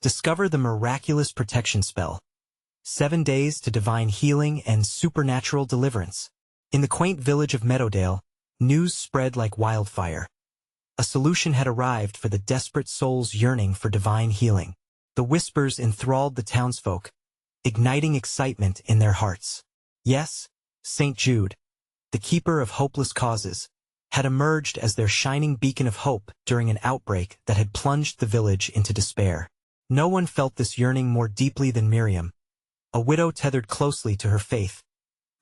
Discover the miraculous protection spell. 7 days to divine healing and supernatural deliverance. In the quaint village of Meadowdale, news spread like wildfire. A solution had arrived for the desperate souls yearning for divine healing. The whispers enthralled the townsfolk, igniting excitement in their hearts. Yes, St. Jude, the keeper of hopeless causes, had emerged as their shining beacon of hope during an outbreak that had plunged the village into despair. No one felt this yearning more deeply than Miriam, a widow tethered closely to her faith,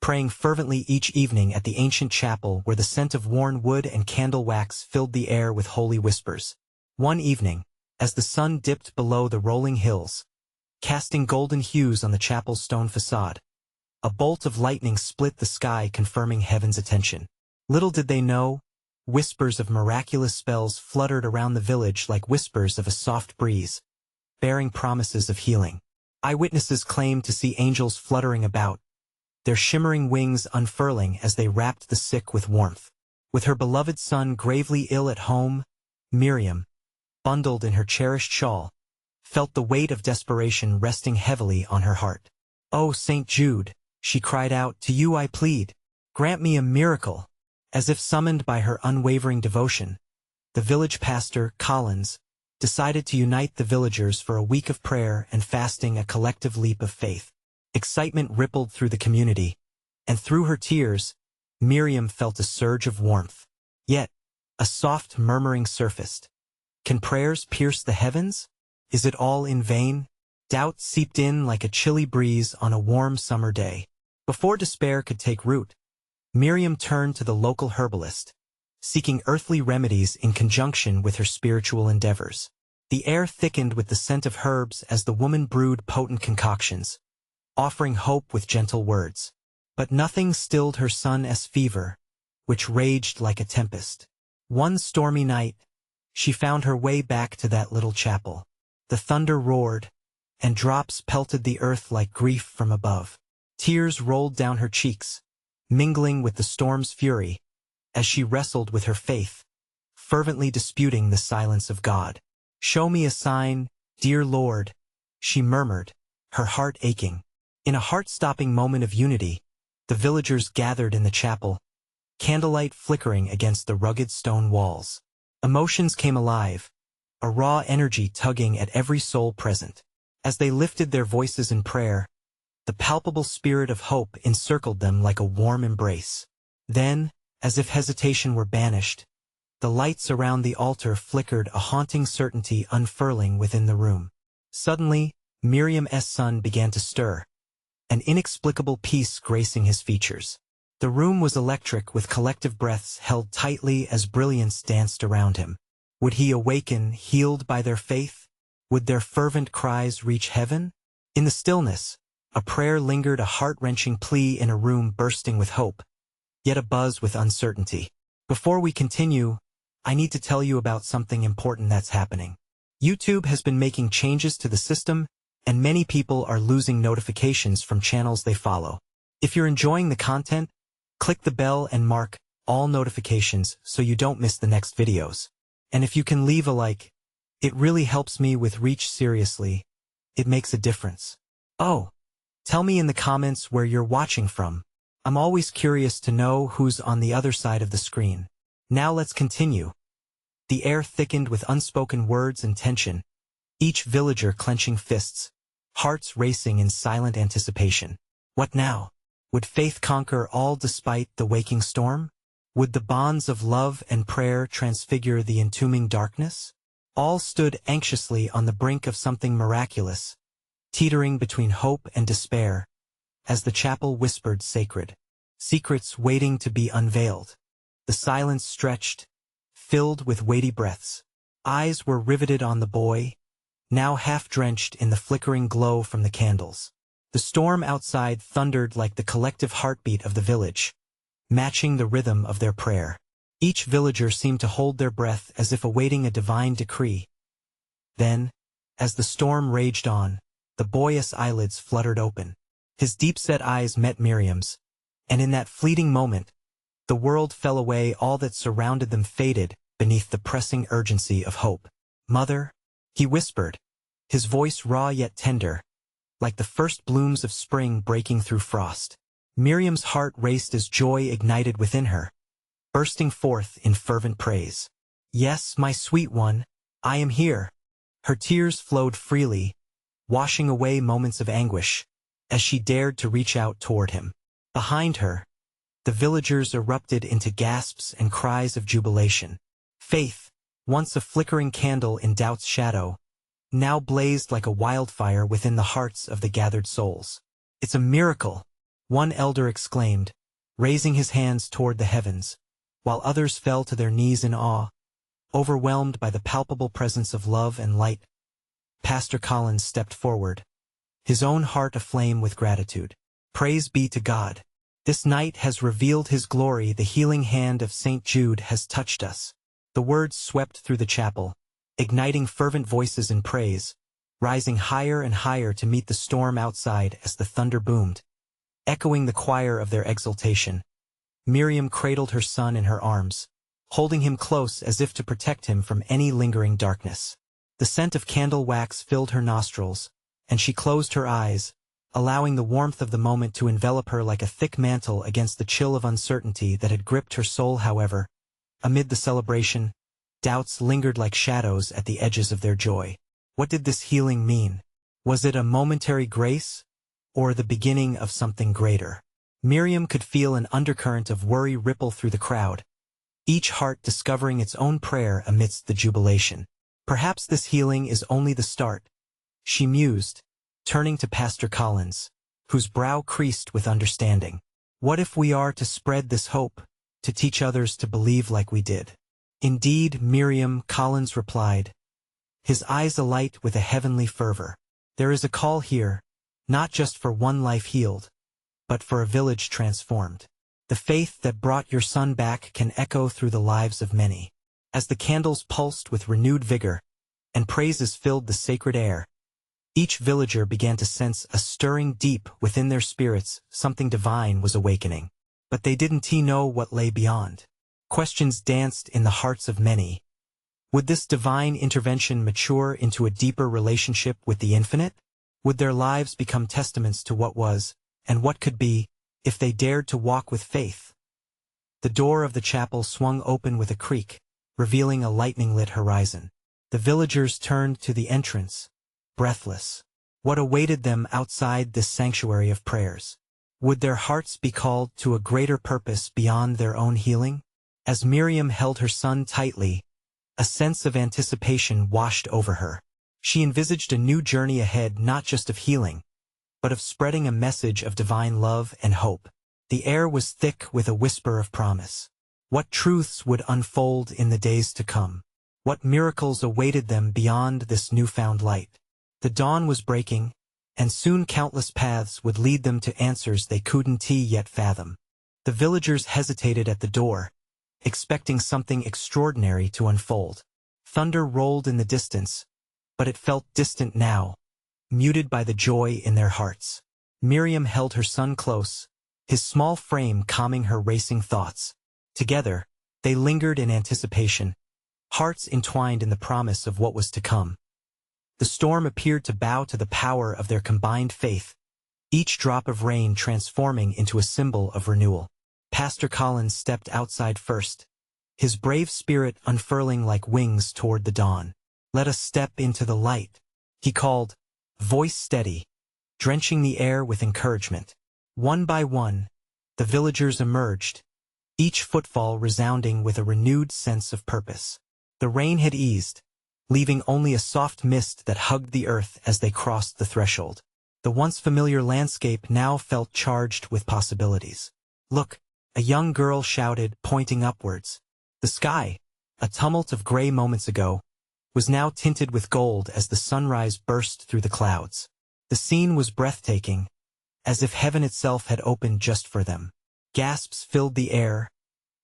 praying fervently each evening at the ancient chapel where the scent of worn wood and candle wax filled the air with holy whispers. One evening, as the sun dipped below the rolling hills, casting golden hues on the chapel's stone facade, a bolt of lightning split the sky, confirming heaven's attention. Little did they know, whispers of miraculous spells fluttered around the village like whispers of a soft breeze, bearing promises of healing. Eyewitnesses claimed to see angels fluttering about, their shimmering wings unfurling as they wrapped the sick with warmth. With her beloved son gravely ill at home, Miriam, bundled in her cherished shawl, felt the weight of desperation resting heavily on her heart. "Oh, St. Jude," she cried out, "to you I plead. Grant me a miracle." As if summoned by her unwavering devotion, the village pastor, Collins, decided to unite the villagers for a week of prayer and fasting, a collective leap of faith. Excitement rippled through the community, and through her tears, Miriam felt a surge of warmth. Yet, a soft murmuring surfaced. Can prayers pierce the heavens? Is it all in vain? Doubt seeped in like a chilly breeze on a warm summer day. Before despair could take root, Miriam turned to the local herbalist, seeking earthly remedies in conjunction with her spiritual endeavors. The air thickened with the scent of herbs as the woman brewed potent concoctions, offering hope with gentle words. But nothing stilled her son's fever, which raged like a tempest. One stormy night, she found her way back to that little chapel. The thunder roared, and drops pelted the earth like grief from above. Tears rolled down her cheeks, mingling with the storm's fury, as she wrestled with her faith, fervently disputing the silence of God. "Show me a sign, dear Lord," she murmured, her heart aching. In a heart-stopping moment of unity, the villagers gathered in the chapel, candlelight flickering against the rugged stone walls. Emotions came alive, a raw energy tugging at every soul present. As they lifted their voices in prayer, the palpable spirit of hope encircled them like a warm embrace. Then, as if hesitation were banished, the lights around the altar flickered, a haunting certainty unfurling within the room. Suddenly, Miriam's son began to stir, an inexplicable peace gracing his features. The room was electric, with collective breaths held tightly as brilliance danced around him. Would he awaken, healed by their faith? Would their fervent cries reach heaven? In the stillness, a prayer lingered, a heart-wrenching plea in a room bursting with hope, yet abuzz with uncertainty. Before we continue, I need to tell you about something important that's happening. YouTube has been making changes to the system, and many people are losing notifications from channels they follow. If you're enjoying the content, click the bell and mark all notifications so you don't miss the next videos. And if you can leave a like, it really helps me with reach. Seriously, it makes a difference. Oh, tell me in the comments where you're watching from. I'm always curious to know who's on the other side of the screen. Now let's continue. The air thickened with unspoken words and tension, each villager clenching fists, hearts racing in silent anticipation. What now? Would faith conquer all despite the waking storm? Would the bonds of love and prayer transfigure the entombing darkness? All stood anxiously on the brink of something miraculous, teetering between hope and despair, as the chapel whispered sacred secrets waiting to be unveiled. The silence stretched, filled with weighty breaths. Eyes were riveted on the boy, now half-drenched in the flickering glow from the candles. The storm outside thundered like the collective heartbeat of the village, matching the rhythm of their prayer. Each villager seemed to hold their breath as if awaiting a divine decree. Then, as the storm raged on, the boy's eyelids fluttered open. His deep-set eyes met Miriam's, and in that fleeting moment, the world fell away. All that surrounded them faded beneath the pressing urgency of hope. "Mother," he whispered, his voice raw yet tender, like the first blooms of spring breaking through frost. Miriam's heart raced as joy ignited within her, bursting forth in fervent praise. "Yes, my sweet one, I am here." Her tears flowed freely, washing away moments of anguish, as she dared to reach out toward him. Behind her, the villagers erupted into gasps and cries of jubilation. Faith, once a flickering candle in doubt's shadow, now blazed like a wildfire within the hearts of the gathered souls. "It's a miracle," one elder exclaimed, raising his hands toward the heavens, while others fell to their knees in awe, overwhelmed by the palpable presence of love and light. Pastor Collins stepped forward, his own heart aflame with gratitude. "Praise be to God. This night has revealed His glory. The healing hand of St. Jude has touched us." The words swept through the chapel, igniting fervent voices in praise, rising higher and higher to meet the storm outside as the thunder boomed. Echoing the choir of their exultation, Miriam cradled her son in her arms, holding him close as if to protect him from any lingering darkness. The scent of candle wax filled her nostrils, and she closed her eyes, allowing the warmth of the moment to envelop her like a thick mantle against the chill of uncertainty that had gripped her soul. However, amid the celebration, doubts lingered like shadows at the edges of their joy. What did this healing mean? Was it a momentary grace, or the beginning of something greater? Miriam could feel an undercurrent of worry ripple through the crowd, each heart discovering its own prayer amidst the jubilation. Perhaps this healing is only the start, she mused, turning to Pastor Collins, whose brow creased with understanding. What if we are to spread this hope, to teach others to believe like we did? Indeed, Miriam, Collins replied, his eyes alight with a heavenly fervor. There is a call here, not just for one life healed, but for a village transformed. The faith that brought your son back can echo through the lives of many. As the candles pulsed with renewed vigor, and praises filled the sacred air, each villager began to sense a stirring deep within their spirits. Something divine was awakening. But they didn't know what lay beyond. Questions danced in the hearts of many. Would this divine intervention mature into a deeper relationship with the infinite? Would their lives become testaments to what was, and what could be, if they dared to walk with faith? The door of the chapel swung open with a creak, revealing a lightning-lit horizon. The villagers turned to the entrance, breathless. What awaited them outside this sanctuary of prayers? Would their hearts be called to a greater purpose beyond their own healing? As Miriam held her son tightly, a sense of anticipation washed over her. She envisaged a new journey ahead, not just of healing, but of spreading a message of divine love and hope. The air was thick with a whisper of promise. What truths would unfold in the days to come? What miracles awaited them beyond this newfound light? The dawn was breaking, and soon countless paths would lead them to answers they couldn't yet fathom. The villagers hesitated at the door, expecting something extraordinary to unfold. Thunder rolled in the distance, but it felt distant now, muted by the joy in their hearts. Miriam held her son close, his small frame calming her racing thoughts. Together, they lingered in anticipation, hearts entwined in the promise of what was to come. The storm appeared to bow to the power of their combined faith, each drop of rain transforming into a symbol of renewal. Pastor Collins stepped outside first, his brave spirit unfurling like wings toward the dawn. "Let us step into the light," he called, voice steady, drenching the air with encouragement. One by one, the villagers emerged, each footfall resounding with a renewed sense of purpose. The rain had eased, leaving only a soft mist that hugged the earth as they crossed the threshold. The once familiar landscape now felt charged with possibilities. "Look," a young girl shouted, pointing upwards. The sky, a tumult of gray moments ago, was now tinted with gold as the sunrise burst through the clouds. The scene was breathtaking, as if heaven itself had opened just for them. Gasps filled the air,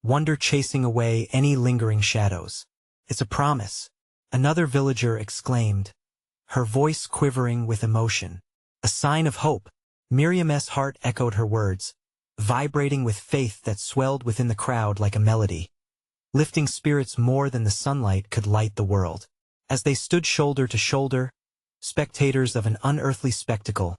wonder chasing away any lingering shadows. "It's a promise," another villager exclaimed, her voice quivering with emotion. "A sign of hope." Miriam's heart echoed her words, vibrating with faith that swelled within the crowd like a melody, lifting spirits more than the sunlight could light the world. As they stood shoulder to shoulder, spectators of an unearthly spectacle.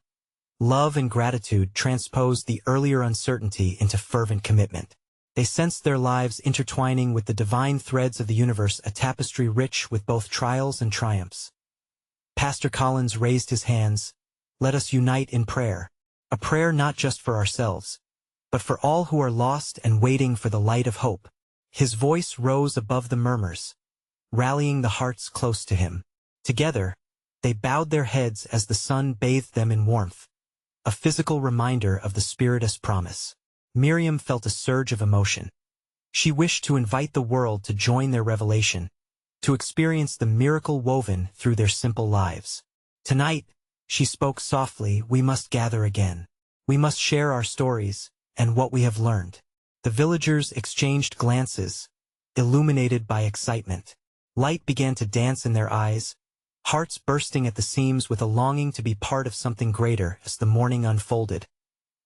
Love and gratitude transposed the earlier uncertainty into fervent commitment. They sensed their lives intertwining with the divine threads of the universe, a tapestry rich with both trials and triumphs. Pastor Collins raised his hands. Let us unite in prayer. A prayer not just for ourselves, but for all who are lost and waiting for the light of hope. His voice rose above the murmurs, rallying the hearts close to him. Together, they bowed their heads as the sun bathed them in warmth, a physical reminder of the Spirit's promise. Miriam felt a surge of emotion. She wished to invite the world to join their revelation, to experience the miracle woven through their simple lives. Tonight, she spoke softly, we must gather again. We must share our stories and what we have learned. The villagers exchanged glances, illuminated by excitement. Light began to dance in their eyes, hearts bursting at the seams with a longing to be part of something greater. As the morning unfolded,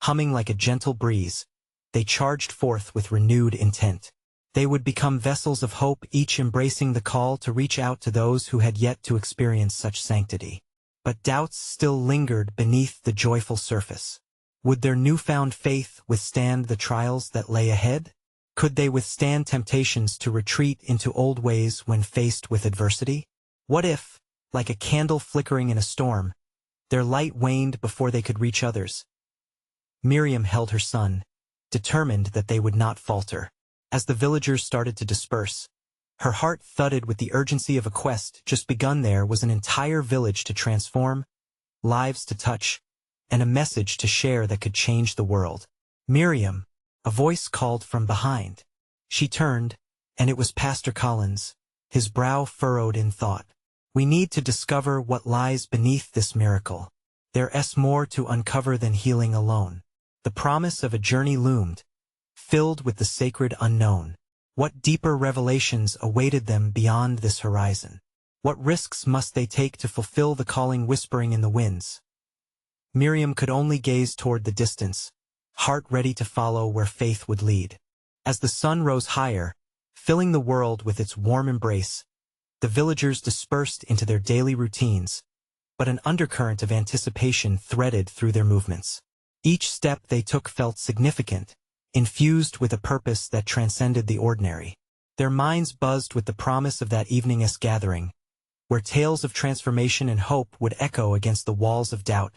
humming like a gentle breeze, they charged forth with renewed intent. They would become vessels of hope, each embracing the call to reach out to those who had yet to experience such sanctity. But doubts still lingered beneath the joyful surface. Would their newfound faith withstand the trials that lay ahead? Could they withstand temptations to retreat into old ways when faced with adversity? What if, like a candle flickering in a storm, their light waned before they could reach others? Miriam held her son, determined that they would not falter. As the villagers started to disperse, her heart thudded with the urgency of a quest just begun. There was an entire village to transform, lives to touch, and a message to share that could change the world. Miriam, a voice called from behind. She turned, and it was Pastor Collins, his brow furrowed in thought. We need to discover what lies beneath this miracle. There's more to uncover than healing alone. The promise of a journey loomed, filled with the sacred unknown. What deeper revelations awaited them beyond this horizon? What risks must they take to fulfill the calling whispering in the winds? Miriam could only gaze toward the distance, heart ready to follow where faith would lead. As the sun rose higher, filling the world with its warm embrace, the villagers dispersed into their daily routines, but an undercurrent of anticipation threaded through their movements. Each step they took felt significant, infused with a purpose that transcended the ordinary. Their minds buzzed with the promise of that evening's gathering, where tales of transformation and hope would echo against the walls of doubt.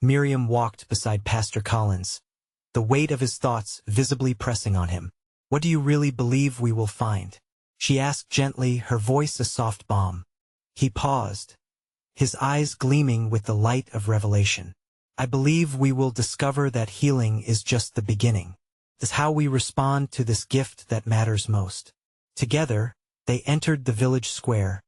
Miriam walked beside Pastor Collins, the weight of his thoughts visibly pressing on him. What do you really believe we will find? She asked gently, her voice a soft balm. He paused, his eyes gleaming with the light of revelation. I believe we will discover that healing is just the beginning. It's how we respond to this gift that matters most. Together, they entered the village square,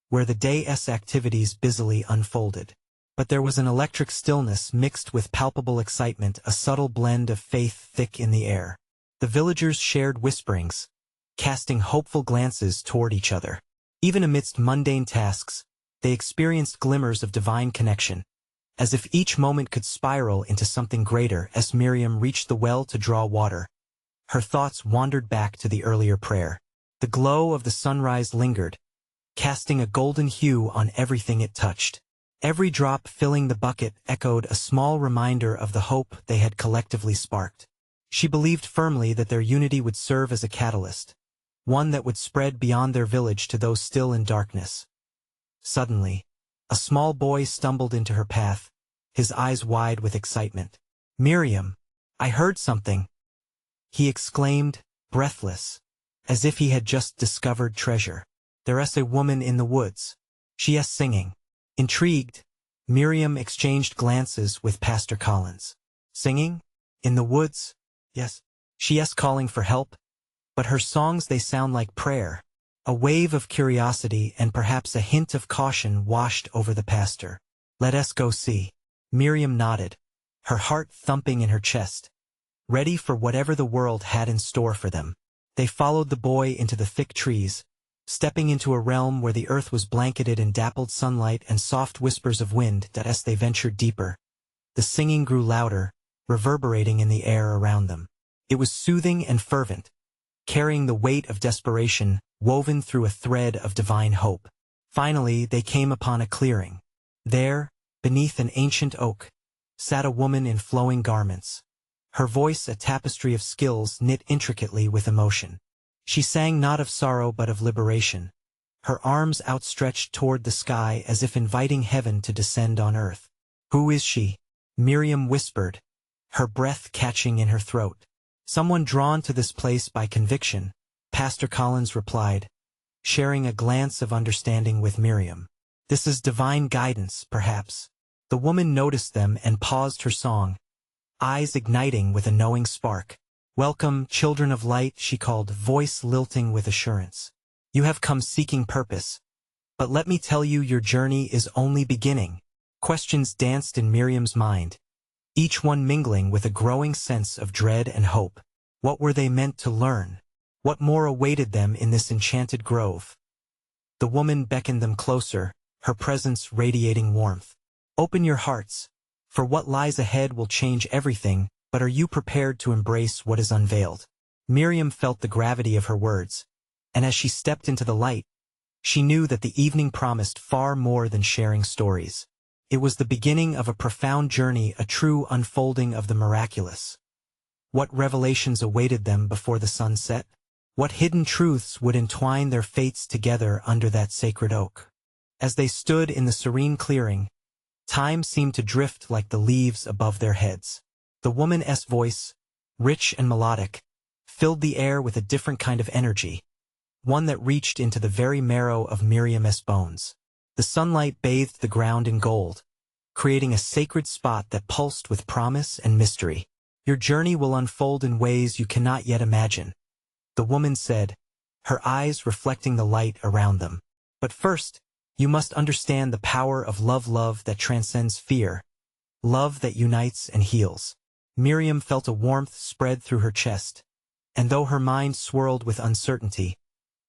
where the day's activities busily unfolded. But there was an electric stillness mixed with palpable excitement, a subtle blend of faith thick in the air. The villagers shared whisperings, casting hopeful glances toward each other. Even amidst mundane tasks, they experienced glimmers of divine connection, as if each moment could spiral into something greater. As Miriam reached the well to draw water, her thoughts wandered back to the earlier prayer. The glow of the sunrise lingered, casting a golden hue on everything it touched. Every drop filling the bucket echoed a small reminder of the hope they had collectively sparked. She believed firmly that their unity would serve as a catalyst, one that would spread beyond their village to those still in darkness. Suddenly, a small boy stumbled into her path, his eyes wide with excitement. Miriam, I heard something, he exclaimed, breathless, as if he had just discovered treasure. There's a woman in the woods. She is singing. Intrigued, Miriam exchanged glances with Pastor Collins. Singing? In the woods? Yes. She is calling for help, but her songs, they sound like prayer. A wave of curiosity and perhaps a hint of caution washed over the pastor. Let us go see. Miriam nodded, her heart thumping in her chest, ready for whatever the world had in store for them. They followed the boy into the thick trees, stepping into a realm where the earth was blanketed in dappled sunlight and soft whispers of wind. As they ventured deeper, the singing grew louder, reverberating in the air around them. It was soothing and fervent, carrying the weight of desperation woven through a thread of divine hope. Finally, they came upon a clearing. There, beneath an ancient oak, sat a woman in flowing garments, her voice a tapestry of skills knit intricately with emotion. She sang not of sorrow but of liberation, her arms outstretched toward the sky as if inviting heaven to descend on earth. "Who is she?" Miriam whispered, her breath catching in her throat. "Someone drawn to this place by conviction," Pastor Collins replied, sharing a glance of understanding with Miriam. "This is divine guidance, perhaps." The woman noticed them and paused her song, eyes igniting with a knowing spark. "Welcome, children of light," she called, voice lilting with assurance. "You have come seeking purpose. But let me tell you, your journey is only beginning." Questions danced in Miriam's mind, each one mingling with a growing sense of dread and hope. What were they meant to learn? What more awaited them in this enchanted grove? The woman beckoned them closer, her presence radiating warmth. "Open your hearts, for what lies ahead will change everything, but are you prepared to embrace what is unveiled?" Miriam felt the gravity of her words, and as she stepped into the light, she knew that the evening promised far more than sharing stories. It was the beginning of a profound journey, a true unfolding of the miraculous. What revelations awaited them before the sun set? What hidden truths would entwine their fates together under that sacred oak? As they stood in the serene clearing, time seemed to drift like the leaves above their heads. The woman's voice, rich and melodic, filled the air with a different kind of energy, one that reached into the very marrow of Miriam's bones. The sunlight bathed the ground in gold, creating a sacred spot that pulsed with promise and mystery. "Your journey will unfold in ways you cannot yet imagine," the woman said, her eyes reflecting the light around them. "But first, you must understand the power of love that transcends fear, love that unites and heals." Miriam felt a warmth spread through her chest, and though her mind swirled with uncertainty,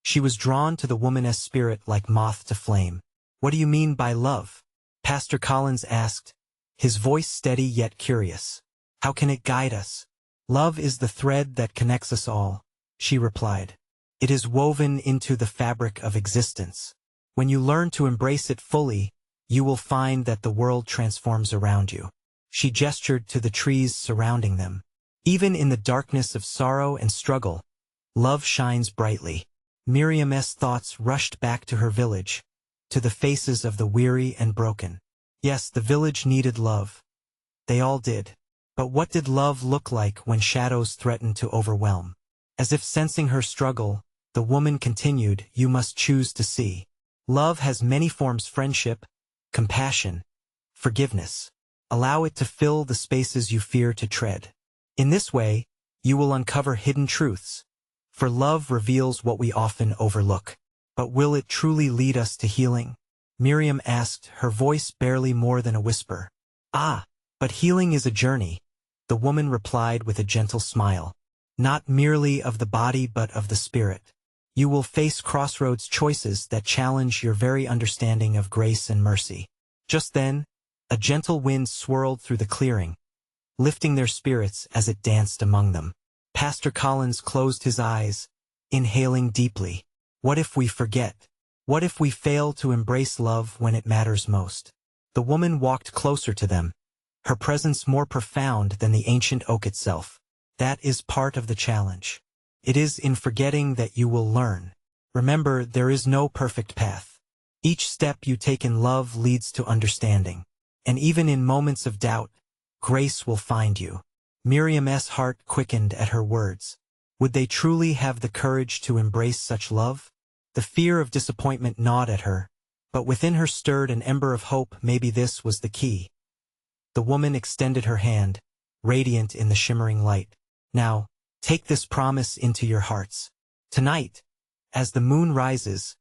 she was drawn to the woman's spirit like moth to flame. "What do you mean by love?" Pastor Collins asked, his voice steady yet curious. "How can it guide us?" "Love is the thread that connects us all," she replied. "It is woven into the fabric of existence. When you learn to embrace it fully, you will find that the world transforms around you." She gestured to the trees surrounding them. "Even in the darkness of sorrow and struggle, love shines brightly." Miriam's thoughts rushed back to her village, to the faces of the weary and broken. Yes, the village needed love. They all did. But what did love look like when shadows threatened to overwhelm? As if sensing her struggle, the woman continued, "You must choose to see. Love has many forms: friendship, compassion, forgiveness. Allow it to fill the spaces you fear to tread. In this way, you will uncover hidden truths. For love reveals what we often overlook. But will it truly lead us to healing?" Miriam asked, her voice barely more than a whisper. "Ah, but healing is a journey," the woman replied with a gentle smile. "Not merely of the body but of the spirit. You will face crossroads choices that challenge your very understanding of grace and mercy." Just then, a gentle wind swirled through the clearing, lifting their spirits as it danced among them. Pastor Collins closed his eyes, inhaling deeply. What if we forget? What if we fail to embrace love when it matters most? The woman walked closer to them, her presence more profound than the ancient oak itself. "That is part of the challenge. It is in forgetting that you will learn. Remember, there is no perfect path. Each step you take in love leads to understanding. And even in moments of doubt, grace will find you." Miriam's heart quickened at her words. Would they truly have the courage to embrace such love? The fear of disappointment gnawed at her, but within her stirred an ember of hope. Maybe this was the key. The woman extended her hand, radiant in the shimmering light. "Now, take this promise into your hearts. Tonight, as the moon rises,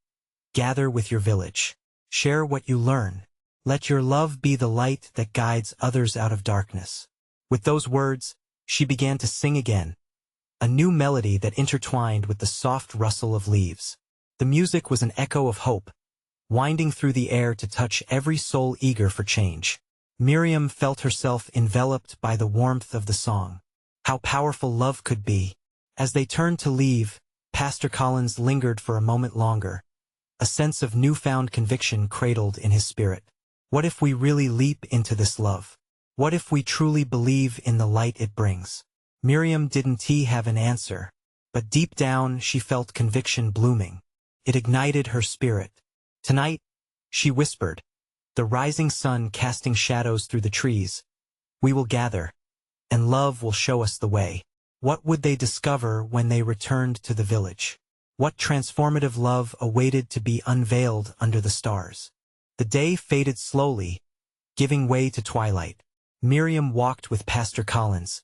gather with your village. Share what you learn. Let your love be the light that guides others out of darkness." With those words, she began to sing again, a new melody that intertwined with the soft rustle of leaves. The music was an echo of hope, winding through the air to touch every soul eager for change. Miriam felt herself enveloped by the warmth of the song. How powerful love could be. As they turned to leave, Pastor Collins lingered for a moment longer, a sense of newfound conviction cradled in his spirit. What if we really leap into this love? What if we truly believe in the light it brings? Miriam didn't have an answer, but deep down she felt conviction blooming. It ignited her spirit. Tonight, she whispered, the rising sun casting shadows through the trees, we will gather, and love will show us the way. What would they discover when they returned to the village? What transformative love awaited to be unveiled under the stars? The day faded slowly, giving way to twilight. Miriam walked with Pastor Collins,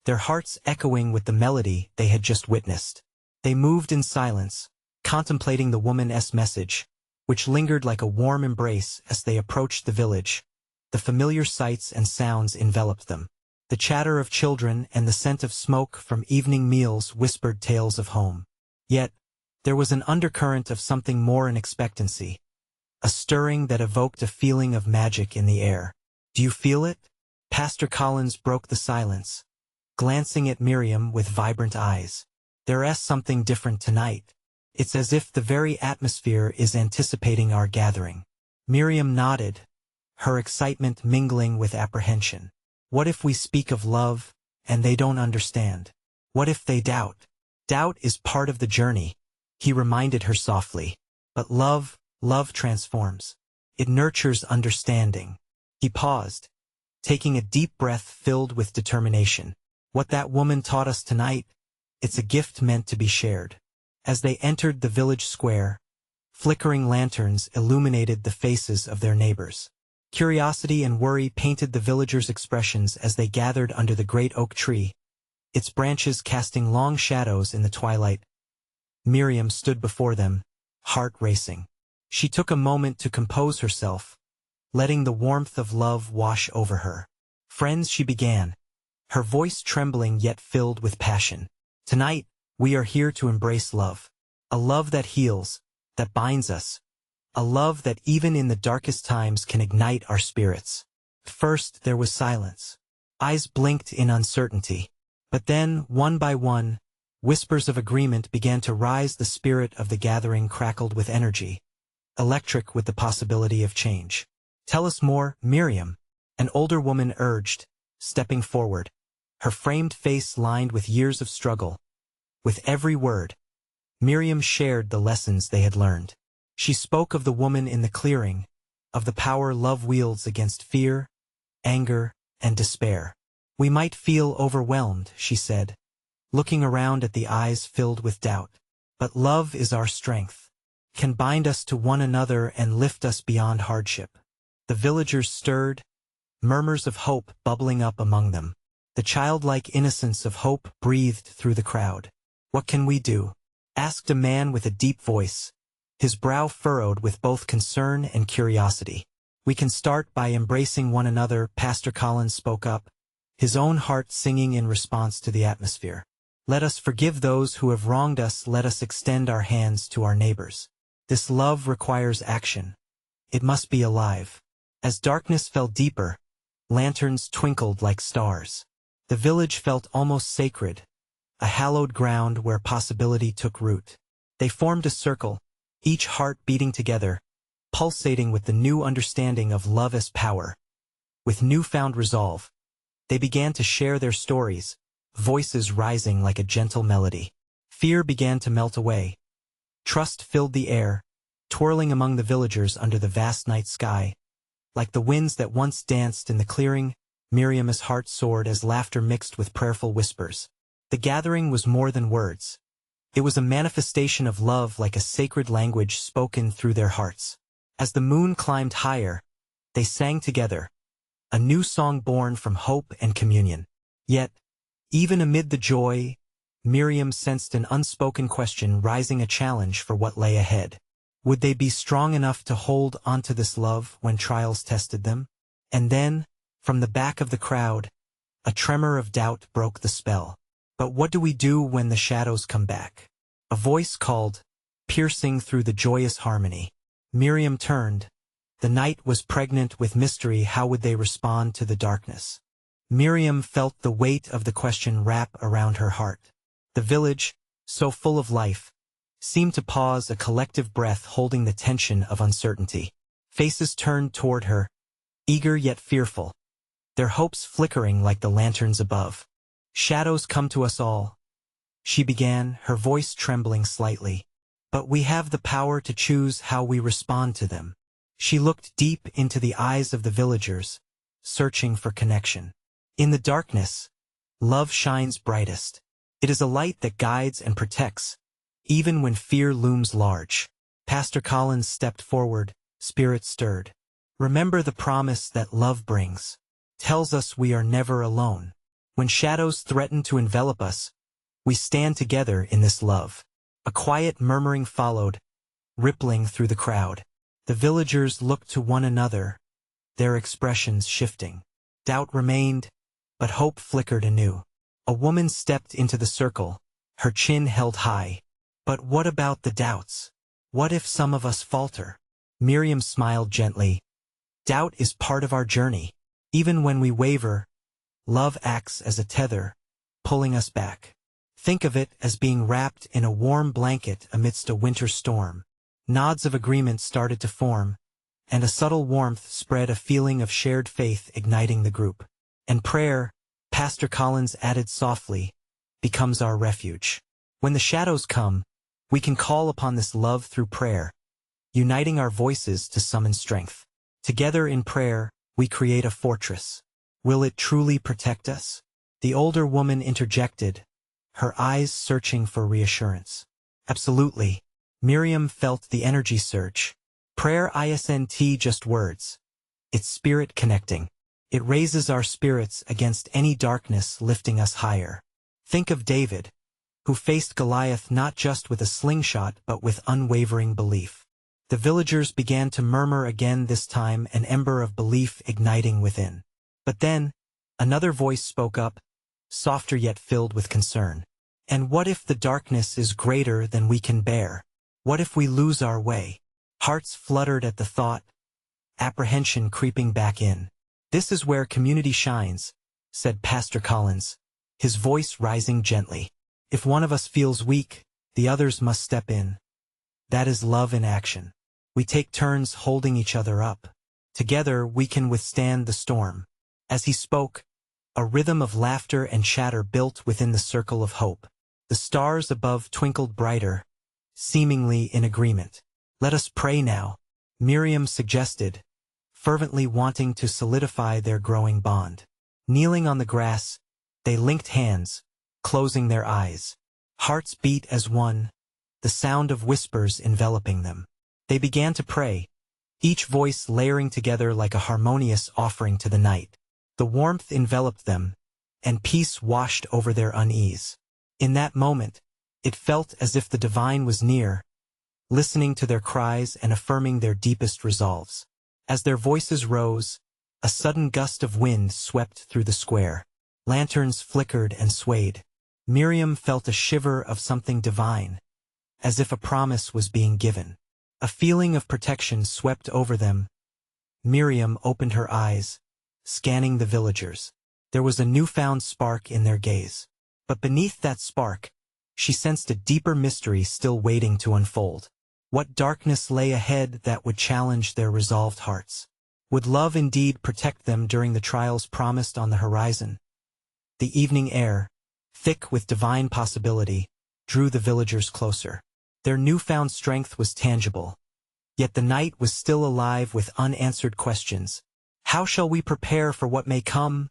their hearts echoing with the melody they had just witnessed. They moved in silence, contemplating the woman's message, which lingered like a warm embrace as they approached the village. The familiar sights and sounds enveloped them. The chatter of children and the scent of smoke from evening meals whispered tales of home. Yet, there was an undercurrent of something more in expectancy, a stirring that evoked a feeling of magic in the air. Do you feel it? Pastor Collins broke the silence, glancing at Miriam with vibrant eyes. There's something different tonight. It's as if the very atmosphere is anticipating our gathering. Miriam nodded, her excitement mingling with apprehension. What if we speak of love, and they don't understand? What if they doubt? Doubt is part of the journey, he reminded her softly. But love transforms. It nurtures understanding. He paused, taking a deep breath filled with determination. What that woman taught us tonight, it's a gift meant to be shared. As they entered the village square, flickering lanterns illuminated the faces of their neighbors. Curiosity and worry painted the villagers' expressions as they gathered under the great oak tree, its branches casting long shadows in the twilight. Miriam stood before them, heart racing. She took a moment to compose herself, letting the warmth of love wash over her. Friends, she began, her voice trembling yet filled with passion. Tonight, we are here to embrace love. A love that heals, that binds us. A love that even in the darkest times can ignite our spirits. First, there was silence. Eyes blinked in uncertainty. But then, one by one, whispers of agreement began to rise. The spirit of the gathering crackled with energy, electric with the possibility of change. Tell us more, Miriam, an older woman urged, stepping forward, her framed face lined with years of struggle. With every word, Miriam shared the lessons they had learned. She spoke of the woman in the clearing, of the power love wields against fear, anger, and despair. We might feel overwhelmed, she said, looking around at the eyes filled with doubt. But love is our strength, can bind us to one another and lift us beyond hardship. The villagers stirred, murmurs of hope bubbling up among them. The childlike innocence of hope breathed through the crowd. What can we do? Asked a man with a deep voice, his brow furrowed with both concern and curiosity. We can start by embracing one another, Pastor Collins spoke up, his own heart singing in response to the atmosphere. Let us forgive those who have wronged us. Let us extend our hands to our neighbors. This love requires action. It must be alive. As darkness fell deeper, lanterns twinkled like stars. The village felt almost sacred, a hallowed ground where possibility took root. They formed a circle, each heart beating together, pulsating with the new understanding of love as power. With newfound resolve, they began to share their stories, voices rising like a gentle melody. Fear began to melt away. Trust filled the air, twirling among the villagers under the vast night sky. Like the winds that once danced in the clearing, Miriam's heart soared as laughter mixed with prayerful whispers. The gathering was more than words. It was a manifestation of love, like a sacred language spoken through their hearts. As the moon climbed higher, they sang together, a new song born from hope and communion. Yet, even amid the joy, Miriam sensed an unspoken question rising, a challenge for what lay ahead. Would they be strong enough to hold onto this love when trials tested them? And then, from the back of the crowd, a tremor of doubt broke the spell. But what do we do when the shadows come back? A voice called, piercing through the joyous harmony. Miriam turned. The night was pregnant with mystery. How would they respond to the darkness? Miriam felt the weight of the question wrap around her heart. The village, so full of life, seemed to pause, a collective breath holding the tension of uncertainty. Faces turned toward her, eager yet fearful, their hopes flickering like the lanterns above. Shadows come to us all, she began, her voice trembling slightly. But we have the power to choose how we respond to them. She looked deep into the eyes of the villagers, searching for connection. In the darkness, love shines brightest. It is a light that guides and protects, even when fear looms large. Pastor Collins stepped forward, spirit stirred. Remember the promise that love brings. Tells us we are never alone. When shadows threaten to envelop us, we stand together in this love. A quiet murmuring followed, rippling through the crowd. The villagers looked to one another, their expressions shifting. Doubt remained, but hope flickered anew. A woman stepped into the circle, her chin held high. But what about the doubts? What if some of us falter? Miriam smiled gently. Doubt is part of our journey. Even when we waver, love acts as a tether, pulling us back. Think of it as being wrapped in a warm blanket amidst a winter storm. Nods of agreement started to form, and a subtle warmth spread, a feeling of shared faith igniting the group. And prayer, Pastor Collins added softly, becomes our refuge. When the shadows come, we can call upon this love through prayer, uniting our voices to summon strength. Together in prayer, we create a fortress. Will it truly protect us? The older woman interjected, her eyes searching for reassurance. Absolutely. Miriam felt the energy surge. Prayer isn't just words. It's spirit connecting. It raises our spirits against any darkness, lifting us higher. Think of David, who faced Goliath not just with a slingshot but with unwavering belief. The villagers began to murmur again, this time an ember of belief igniting within. But then, another voice spoke up, softer yet filled with concern. And what if the darkness is greater than we can bear? What if we lose our way? Hearts fluttered at the thought, apprehension creeping back in. This is where community shines, said Pastor Collins, his voice rising gently. If one of us feels weak, the others must step in. That is love in action. We take turns holding each other up. Together we can withstand the storm. As he spoke, a rhythm of laughter and chatter built within the circle of hope. The stars above twinkled brighter, seemingly in agreement. Let us pray now, Miriam suggested, fervently wanting to solidify their growing bond. Kneeling on the grass, they linked hands, closing their eyes. Hearts beat as one, the sound of whispers enveloping them. They began to pray, each voice layering together like a harmonious offering to the night. The warmth enveloped them, and peace washed over their unease. In that moment, it felt as if the divine was near, listening to their cries and affirming their deepest resolves. As their voices rose, a sudden gust of wind swept through the square. Lanterns flickered and swayed. Miriam felt a shiver of something divine, as if a promise was being given. A feeling of protection swept over them. Miriam opened her eyes, scanning the villagers. There was a newfound spark in their gaze. But beneath that spark, she sensed a deeper mystery still waiting to unfold. What darkness lay ahead that would challenge their resolved hearts? Would love indeed protect them during the trials promised on the horizon? The evening air, thick with divine possibility, drew the villagers closer. Their newfound strength was tangible. Yet the night was still alive with unanswered questions. How shall we prepare for what may come?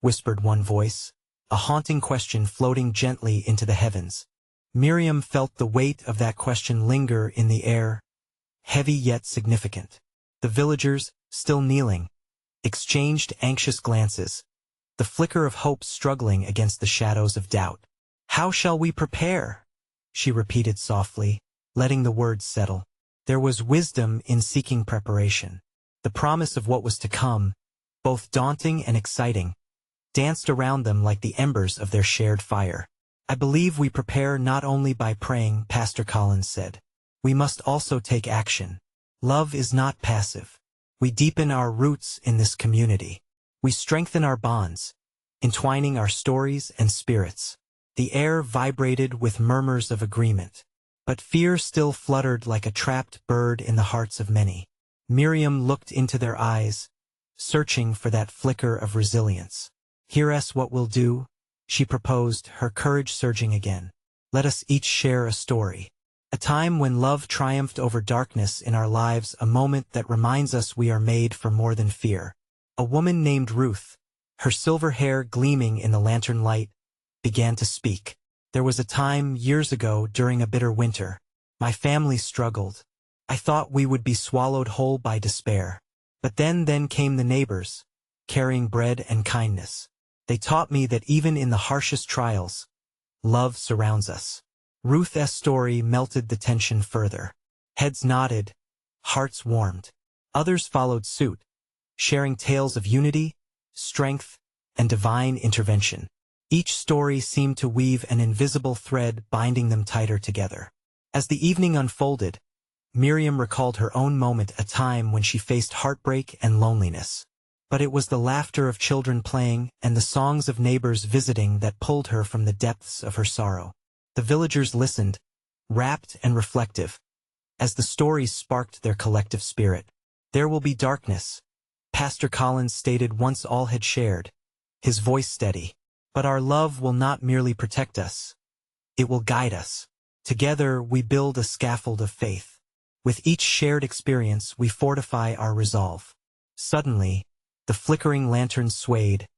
Whispered one voice, a haunting question floating gently into the heavens. Miriam felt the weight of that question linger in the air, heavy yet significant. The villagers, still kneeling, exchanged anxious glances, the flicker of hope struggling against the shadows of doubt. How shall we prepare? She repeated softly, letting the words settle. There was wisdom in seeking preparation. The promise of what was to come, both daunting and exciting, danced around them like the embers of their shared fire. I believe we prepare not only by praying, Pastor Collins said. We must also take action. Love is not passive. We deepen our roots in this community. We strengthen our bonds, entwining our stories and spirits. The air vibrated with murmurs of agreement, but fear still fluttered like a trapped bird in the hearts of many. Miriam looked into their eyes, searching for that flicker of resilience. "Hear us what we'll do," she proposed, her courage surging again. "Let us each share a story. A time when love triumphed over darkness in our lives, a moment that reminds us we are made for more than fear." A woman named Ruth, her silver hair gleaming in the lantern light, began to speak. "There was a time years ago during a bitter winter. My family struggled. I thought we would be swallowed whole by despair. But then came the neighbors, carrying bread and kindness. They taught me that even in the harshest trials, love surrounds us." Ruth's story melted the tension further. Heads nodded, hearts warmed. Others followed suit, sharing tales of unity, strength, and divine intervention. Each story seemed to weave an invisible thread binding them tighter together. As the evening unfolded, Miriam recalled her own moment, a time when she faced heartbreak and loneliness. But it was the laughter of children playing and the songs of neighbors visiting that pulled her from the depths of her sorrow. The villagers listened, rapt and reflective, as the stories sparked their collective spirit. "There will be darkness," Pastor Collins stated once all had shared, his voice steady. "But our love will not merely protect us. It will guide us. Together we build a scaffold of faith. With each shared experience we fortify our resolve." Suddenly, the flickering lanterns swayed,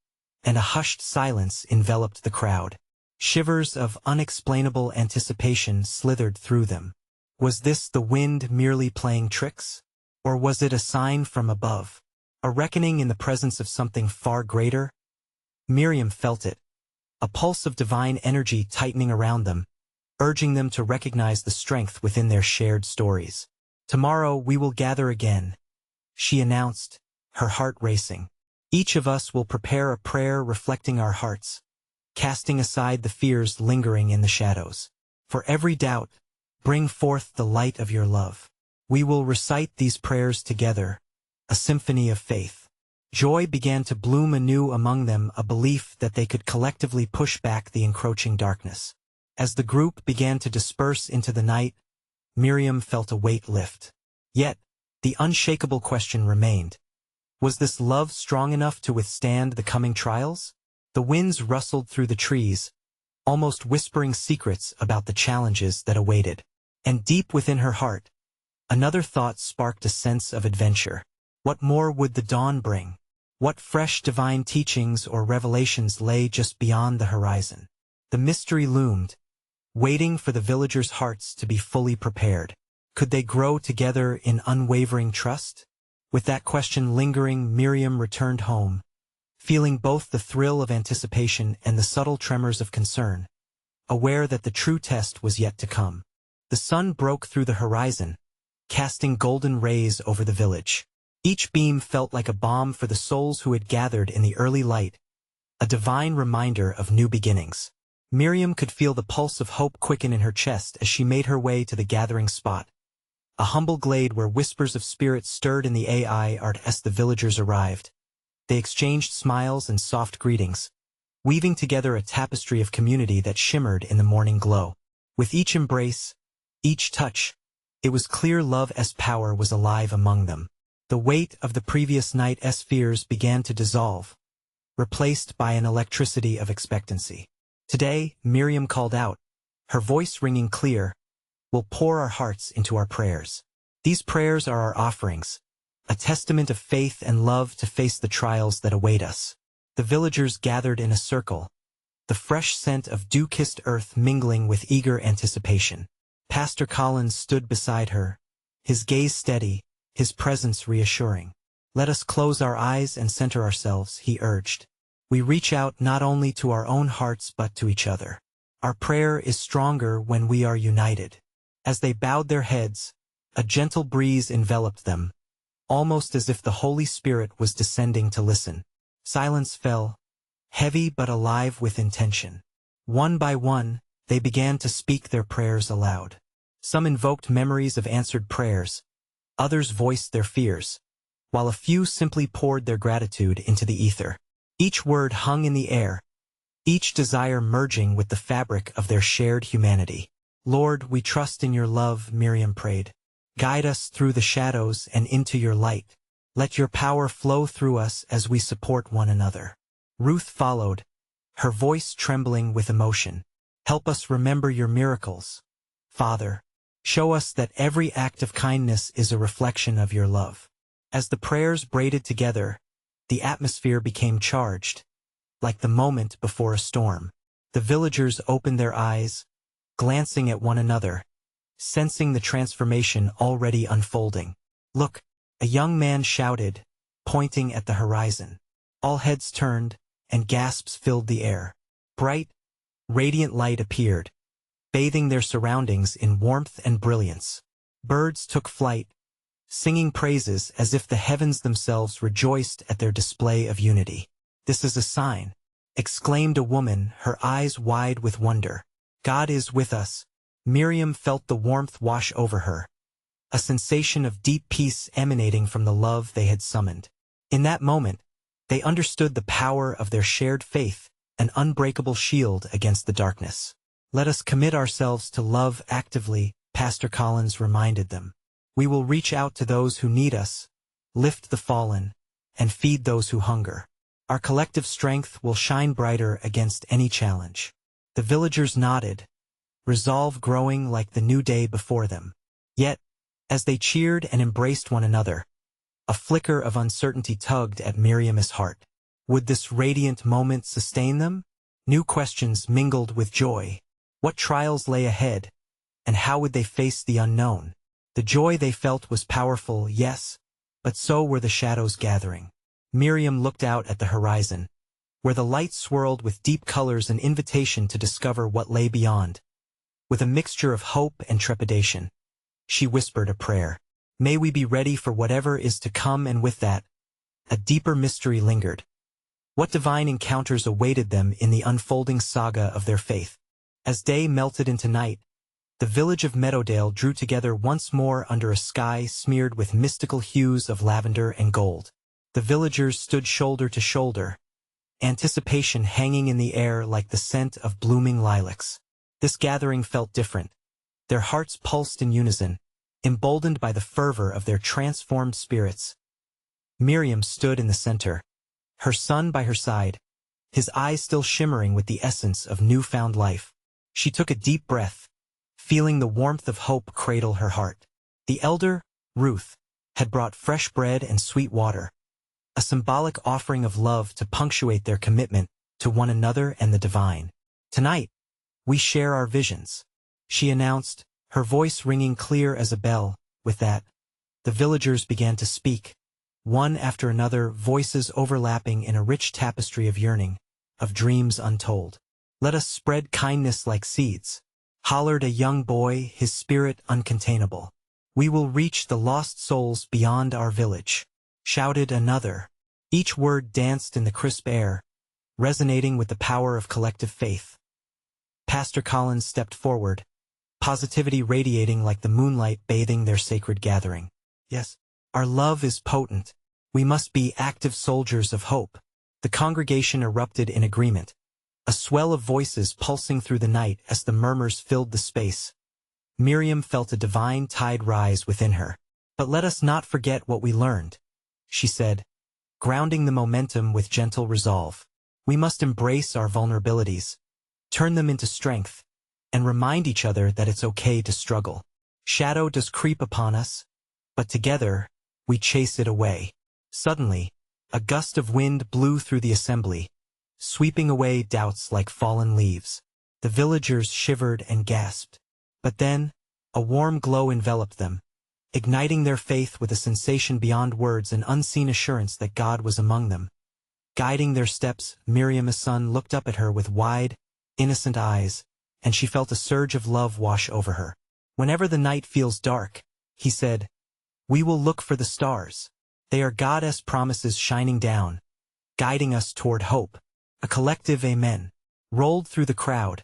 and a hushed silence enveloped the crowd. Shivers of unexplainable anticipation slithered through them. Was this the wind merely playing tricks? Or was it a sign from above? A reckoning in the presence of something far greater? Miriam felt it, a pulse of divine energy tightening around them, urging them to recognize the strength within their shared stories. "Tomorrow we will gather again," she announced, her heart racing. "Each of us will prepare a prayer reflecting our hearts, casting aside the fears lingering in the shadows. For every doubt, bring forth the light of your love. We will recite these prayers together, a symphony of faith." Joy began to bloom anew among them, a belief that they could collectively push back the encroaching darkness. As the group began to disperse into the night, Miriam felt a weight lift. Yet, the unshakable question remained. Was this love strong enough to withstand the coming trials? The winds rustled through the trees, almost whispering secrets about the challenges that awaited. And deep within her heart, another thought sparked a sense of adventure. What more would the dawn bring? What fresh divine teachings or revelations lay just beyond the horizon? The mystery loomed, waiting for the villagers' hearts to be fully prepared. Could they grow together in unwavering trust? With that question lingering, Miriam returned home, feeling both the thrill of anticipation and the subtle tremors of concern, aware that the true test was yet to come. The sun broke through the horizon, casting golden rays over the village. Each beam felt like a balm for the souls who had gathered in the early light, a divine reminder of new beginnings. Miriam could feel the pulse of hope quicken in her chest as she made her way to the gathering spot, a humble glade where whispers of spirit stirred in the air as the villagers arrived. They exchanged smiles and soft greetings, weaving together a tapestry of community that shimmered in the morning glow. With each embrace, each touch, it was clear love's power was alive among them. The weight of the previous night's fears began to dissolve, replaced by an electricity of expectancy. Today, Miriam called out, her voice ringing clear, "We'll pour our hearts into our prayers. These prayers are our offerings, a testament of faith and love to face the trials that await us." The villagers gathered in a circle, the fresh scent of dew-kissed earth mingling with eager anticipation. Pastor Collins stood beside her, his gaze steady, his presence reassuring. "Let us close our eyes and center ourselves," he urged. "We reach out not only to our own hearts but to each other. Our prayer is stronger when we are united." As they bowed their heads, a gentle breeze enveloped them, almost as if the Holy Spirit was descending to listen. Silence fell, heavy but alive with intention. One by one, they began to speak their prayers aloud. Some invoked memories of answered prayers, others voiced their fears, while a few simply poured their gratitude into the ether. Each word hung in the air, each desire merging with the fabric of their shared humanity. "Lord, we trust in your love," Miriam prayed. "Guide us through the shadows and into your light. Let your power flow through us as we support one another. Ruth followed, her voice trembling with emotion. Help us remember your miracles. Father, show us that every act of kindness is a reflection of your love. As the prayers braided together, the atmosphere became charged, like the moment before a storm. The villagers opened their eyes, glancing at one another, sensing the transformation already unfolding. Look, a young man shouted, pointing at the horizon. All heads turned, and gasps filled the air. Bright, radiant light appeared, bathing their surroundings in warmth and brilliance. Birds took flight, singing praises as if the heavens themselves rejoiced at their display of unity. This is a sign, exclaimed a woman, her eyes wide with wonder. God is with us. Miriam felt the warmth wash over her, a sensation of deep peace emanating from the love they had summoned. In that moment, they understood the power of their shared faith, an unbreakable shield against the darkness. Let us commit ourselves to love actively, Pastor Collins reminded them. We will reach out to those who need us, lift the fallen, and feed those who hunger. Our collective strength will shine brighter against any challenge. The villagers nodded, resolve growing like the new day before them. Yet, as they cheered and embraced one another, a flicker of uncertainty tugged at Miriam's heart. Would this radiant moment sustain them? New questions mingled with joy. What trials lay ahead, and how would they face the unknown? The joy they felt was powerful, yes, but so were the shadows gathering. Miriam looked out at the horizon, where the light swirled with deep colors, an invitation to discover what lay beyond. With a mixture of hope and trepidation, she whispered a prayer. May we be ready for whatever is to come, and with that, a deeper mystery lingered. What divine encounters awaited them in the unfolding saga of their faith? As day melted into night, the village of Meadowdale drew together once more under a sky smeared with mystical hues of lavender and gold. The villagers stood shoulder to shoulder, anticipation hanging in the air like the scent of blooming lilacs. This gathering felt different. Their hearts pulsed in unison, emboldened by the fervor of their transformed spirits. Miriam stood in the center, her son by her side, his eyes still shimmering with the essence of newfound life. She took a deep breath, feeling the warmth of hope cradle her heart. The elder, Ruth, had brought fresh bread and sweet water, a symbolic offering of love to punctuate their commitment to one another and the divine. Tonight, we share our visions, she announced, her voice ringing clear as a bell. With that, the villagers began to speak, one after another, voices overlapping in a rich tapestry of yearning, of dreams untold. Let us spread kindness like seeds, hollered a young boy, his spirit uncontainable. We will reach the lost souls beyond our village, shouted another. Each word danced in the crisp air, resonating with the power of collective faith. Pastor Collins stepped forward, positivity radiating like the moonlight bathing their sacred gathering. Yes, our love is potent. We must be active soldiers of hope. The congregation erupted in agreement, a swell of voices pulsing through the night as the murmurs filled the space. Miriam felt a divine tide rise within her. But let us not forget what we learned, she said, grounding the momentum with gentle resolve. We must embrace our vulnerabilities, turn them into strength, and remind each other that it's okay to struggle. Shadow does creep upon us, but together, we chase it away. Suddenly, a gust of wind blew through the assembly, sweeping away doubts like fallen leaves. The villagers shivered and gasped. But then, a warm glow enveloped them, igniting their faith with a sensation beyond words, an unseen assurance that God was among them. Guiding their steps, Miriam's son looked up at her with wide, innocent eyes, and she felt a surge of love wash over her. Whenever the night feels dark, he said, we will look for the stars. They are God's promises shining down, guiding us toward hope. A collective amen rolled through the crowd,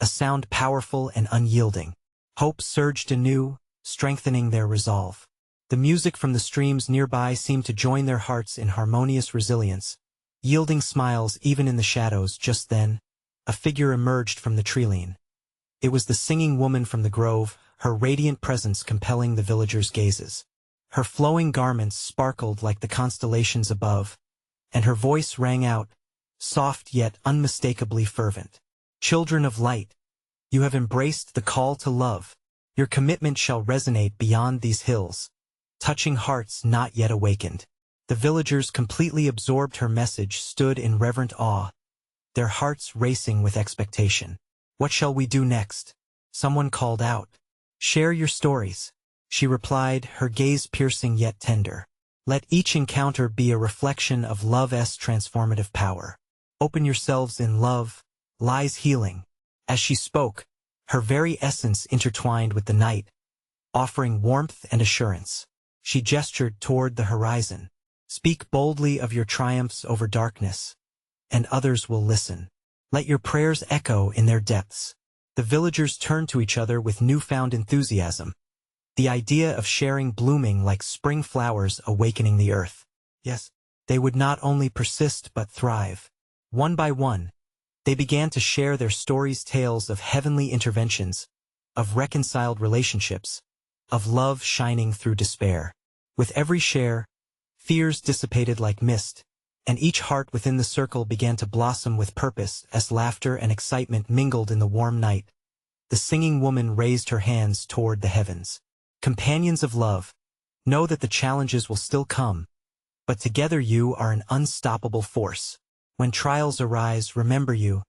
a sound powerful and unyielding. Hope surged anew, strengthening their resolve. The music from the streams nearby seemed to join their hearts in harmonious resilience, yielding smiles even in the shadows. Just then, a figure emerged from the treeline. It was the singing woman from the grove, her radiant presence compelling the villagers' gazes. Her flowing garments sparkled like the constellations above, and her voice rang out, soft yet unmistakably fervent. Children of light, you have embraced the call to love. Your commitment shall resonate beyond these hills, touching hearts not yet awakened. The villagers, completely absorbed her message, stood in reverent awe, their hearts racing with expectation. What shall we do next? Someone called out. Share your stories. She replied, her gaze piercing yet tender. Let each encounter be a reflection of love's transformative power. Open yourselves in love, lies healing. As she spoke, her very essence intertwined with the night, offering warmth and assurance. She gestured toward the horizon. Speak boldly of your triumphs over darkness, and others will listen. Let your prayers echo in their depths. The villagers turned to each other with newfound enthusiasm, the idea of sharing blooming like spring flowers awakening the earth. Yes, they would not only persist but thrive. One by one, they began to share their stories, tales of heavenly interventions, of reconciled relationships, of love shining through despair. With every share, fears dissipated like mist, and each heart within the circle began to blossom with purpose as laughter and excitement mingled in the warm night. The singing woman raised her hands toward the heavens. Companions of love, know that the challenges will still come, but together you are an unstoppable force. When trials arise, remember you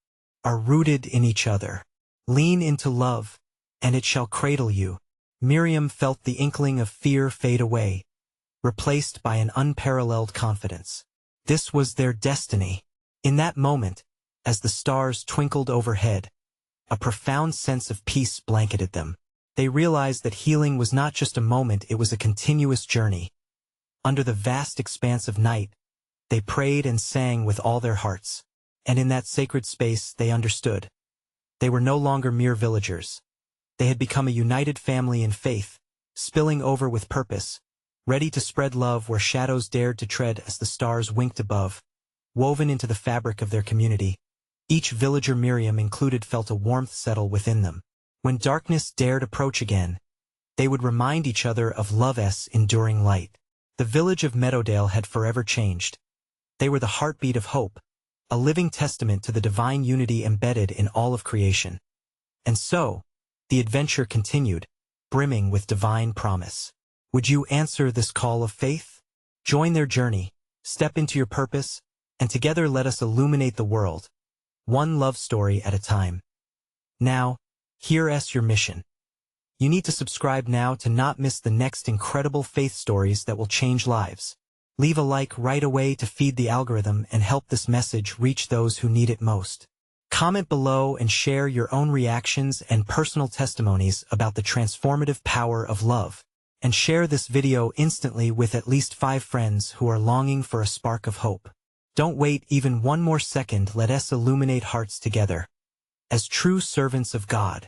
are rooted in each other. Lean into love, and it shall cradle you. Miriam felt the inkling of fear fade away, replaced by an unparalleled confidence. This was their destiny. In that moment, as the stars twinkled overhead, a profound sense of peace blanketed them. They realized that healing was not just a moment, it was a continuous journey. Under the vast expanse of night, they prayed and sang with all their hearts. And in that sacred space, they understood. They were no longer mere villagers. They had become a united family in faith, spilling over with purpose, ready to spread love where shadows dared to tread as the stars winked above, woven into the fabric of their community. Each villager, Miriam included, felt a warmth settle within them. When darkness dared approach again, they would remind each other of love's enduring light. The village of Meadowdale had forever changed. They were the heartbeat of hope, a living testament to the divine unity embedded in all of creation. And so, the adventure continued, brimming with divine promise. Would you answer this call of faith? Join their journey, step into your purpose, and together let us illuminate the world, one love story at a time. Now, here's your mission. You need to subscribe now to not miss the next incredible faith stories that will change lives. Leave a like right away to feed the algorithm and help this message reach those who need it most. Comment below and share your own reactions and personal testimonies about the transformative power of love. And share this video instantly with at least 5 friends who are longing for a spark of hope. Don't wait even one more second, let us illuminate hearts together. As true servants of God,